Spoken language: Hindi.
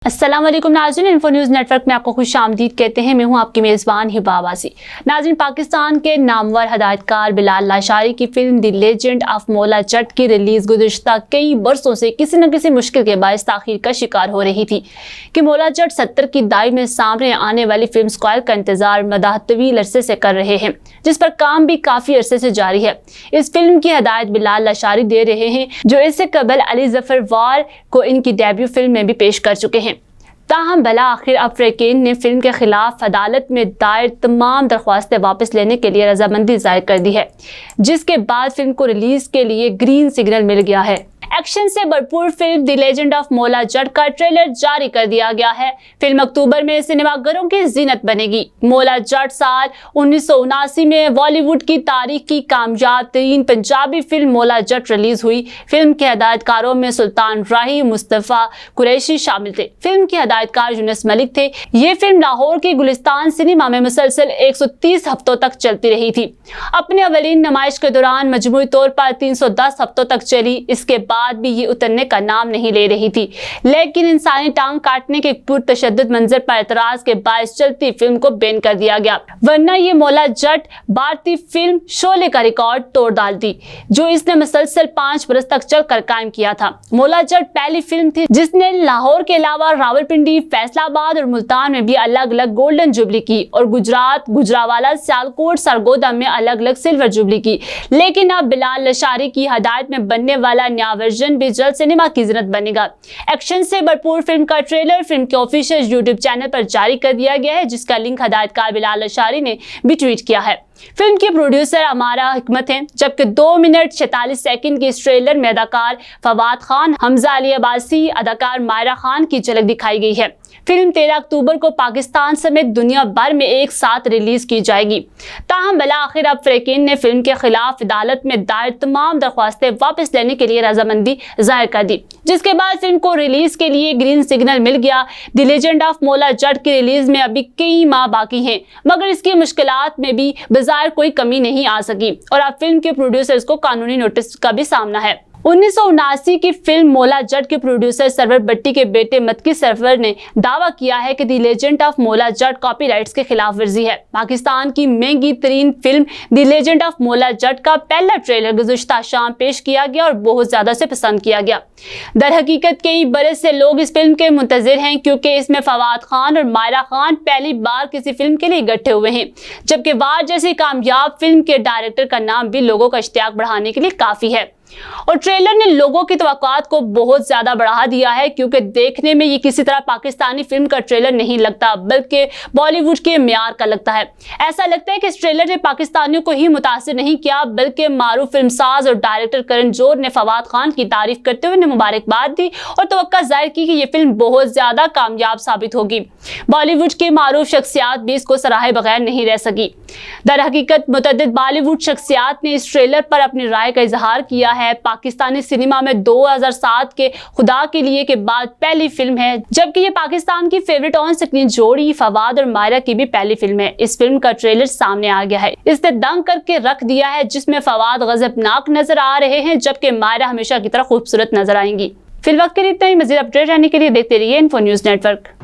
अस्सलाम वालेकुम नाज़रीन, इन्फो न्यूज़ नेटवर्क में आपको खुश आमदीद कहते हैं। मैं हूं आपकी मेज़बान हिबा अब्बासी। नाज़रीन, पाकिस्तान के नामवर हदायतकार बिलाल लाशारी की film the legend of Maula Jatt की रिलीज़ गुज़िश्ता कई बरसों से किसी न किसी मुश्किल के बायस ताख़ीर का शिकार हो रही थी कि मौला जट 70 की दाई में सामने आने वाली फिल्म स्क्वायर का इंतज़ार मदाह तवील अरसे से कर रहे हैं, जिस पर काम भी काफ़ी अरसे से जारी है। इस फिल्म की हदायत बिलाल लाशारी दे रहे हैं, जो इससे कबल अली ज़फ़र वार को इनकी डेब्यू फिल्म में भी पेश कर चुके हैं। ताहम भला आखिर अब फ्रेकेन ने फिल्म के खिलाफ अदालत में दायर तमाम दरख्वास्तें वापस लेने के लिए रजामंदी जाहिर कर दी है, जिसके बाद फिल्म को रिलीज के लिए ग्रीन सिग्नल मिल गया है। एक्शन से भरपूर film the legend of Maula Jatt का ट्रेलर जारी कर दिया गया है। फिल्म अक्टूबर में सिनेमाघरों की जीनत बनेगी। मौला जट साल 1979 में बॉलीवुड की तारीख की कामयाब तरीन पंजाबी फिल्म मौला जट रिलीज हुई। फिल्म के हदायतकारों में सुल्तान राही, मुस्तफ़ा कुरैशी शामिल थे। फिल्म के हदायतकार यूनुस मलिक थे। ये फिल्म लाहौर के गुलिस्तान सिनेमा में मुसलसल 130 हफ्तों तक चलती रही थी। अपने अवलीन नुमाइश के दौरान मजमूई तौर पर 310 हफ्तों तक चली। इसके बाद भी ये उतरने का नाम नहीं ले रही थी, लेकिन इंसानी टांग काटने के पुरतशद्दुद मंजर पर एतराज के बायस चलती फिल्म को बैन कर दिया गया, वरना ये मौला जट भारतीय फिल्म शोले का रिकॉर्ड तोड़ डालती, जो इसने मुसलसल 5 बरस तक चलकर कायम किया था। मौला जट पहली फिल्म थी जिसने लाहौर के अलावा रावलपिंडी, फैसलाबाद और मुल्तान में भी अलग अलग गोल्डन जुबली की और गुजरात, गुजरावाला, सियालकोट, सरगोदा में अलग अलग सिल्वर जुबली की। लेकिन अब बिलाल लाशारी की हदायत में बनने वाला नया वर्जन भी जल्द सिनेमा की ज़ीनत बनेगा। एक्शन से भरपूर फिल्म का ट्रेलर फिल्म के ऑफिशियल यूट्यूब चैनल पर जारी कर दिया गया है, जिसका लिंक हदायतकार बिलाल लाशारी ने भी ट्वीट किया है। फिल्म के प्रोड्यूसर अमारा हिकमत हैं, जबकि 2 मिनट 46 सेकंड के इस ट्रेलर में अदाकार फवाद खान, हमजा अली अब्बासी, अदाकार मायरा खान की झलक दिखाई गई है। फिल्म 13 अक्टूबर को पाकिस्तान समेत दुनिया भर में एक साथ रिलीज की जाएगी। ताहम भला आखिर अब फ्रेकेन ने फिल्म के खिलाफ अदालत में दायर तमाम दरख्वास्तें वापस लेने के लिए रजामंदी जाहिर कर दी, जिसके बाद फिल्म को रिलीज के लिए ग्रीन सिग्नल मिल गया। The legend of Maula Jatt की रिलीज में अभी कई माह बाकी हैं, मगर इसकी मुश्किलात में भी बाजार कोई कमी नहीं आ सकी और अब फिल्म के प्रोड्यूसर्स को कानूनी नोटिस का भी सामना है। 1979 की फिल्म मौला जट के प्रोड्यूसर सरवर भट्टी के बेटे मत्की सरवर ने दावा किया है कि the legend of Maula Jatt copyrights के खिलाफ वर्जी है। पाकिस्तान की महंगी तरीन film the legend of Maula Jatt का पहला ट्रेलर गुज़िश्ता शाम पेश किया गया और बहुत ज्यादा से पसंद किया गया। दर हकीकत कई बरस से लोग इस फिल्म के मुंतजिर हैं, क्योंकि इसमें फवाद खान और मायरा खान पहली बार किसी फिल्म के लिए इकट्ठे हुए हैं, जबकि वार जैसी कामयाब फिल्म के डायरेक्टर का नाम भी लोगों का इश्तियाक बढ़ाने के लिए काफी है। और ट्रेलर ने लोगों की तवक्कुआत को बहुत ज्यादा बढ़ा दिया है, क्योंकि देखने में ये किसी तरह पाकिस्तानी फिल्म का ट्रेलर नहीं लगता, बल्कि बॉलीवुड के म्यार का लगता है। ऐसा लगता है कि इस ट्रेलर ने पाकिस्तानियों को ही मुतासिर नहीं किया, बल्कि मारूफ फिल्मसाज और डायरेक्टर करण जौहर ने फवाद खान की तारीफ करते हुए मुबारकबाद दी और तवक्का जाहिर की कि ये फिल्म बहुत ज्यादा कामयाब साबित होगी। बॉलीवुड की मारूफ शख्सियात भी इसको सराहे बगैर नहीं रह सकी। दर हकीकत मुतअद्दिद बॉलीवुड शख्सियात ने इस ट्रेलर पर अपनी राय का इजहार किया है। पाकिस्तानी सिनेमा में 2007 के खुदा के लिए के बाद पहली फिल्म है, जबकि ये पाकिस्तान की फेवरेट ऑन स्क्रीन जोड़ी फवाद और मायरा की भी पहली फिल्म है। इस फिल्म का ट्रेलर सामने आ गया है, इसने दंग करके रख दिया है, जिसमें फवाद गजबनाक नजर आ रहे हैं, जबकि मायरा हमेशा की तरह खूबसूरत नजर आएंगी। फिलहाल के लिए इतना ही। मजीद अपडेट रहने के लिए देखते रहिए इन्फो न्यूज़ नेटवर्क।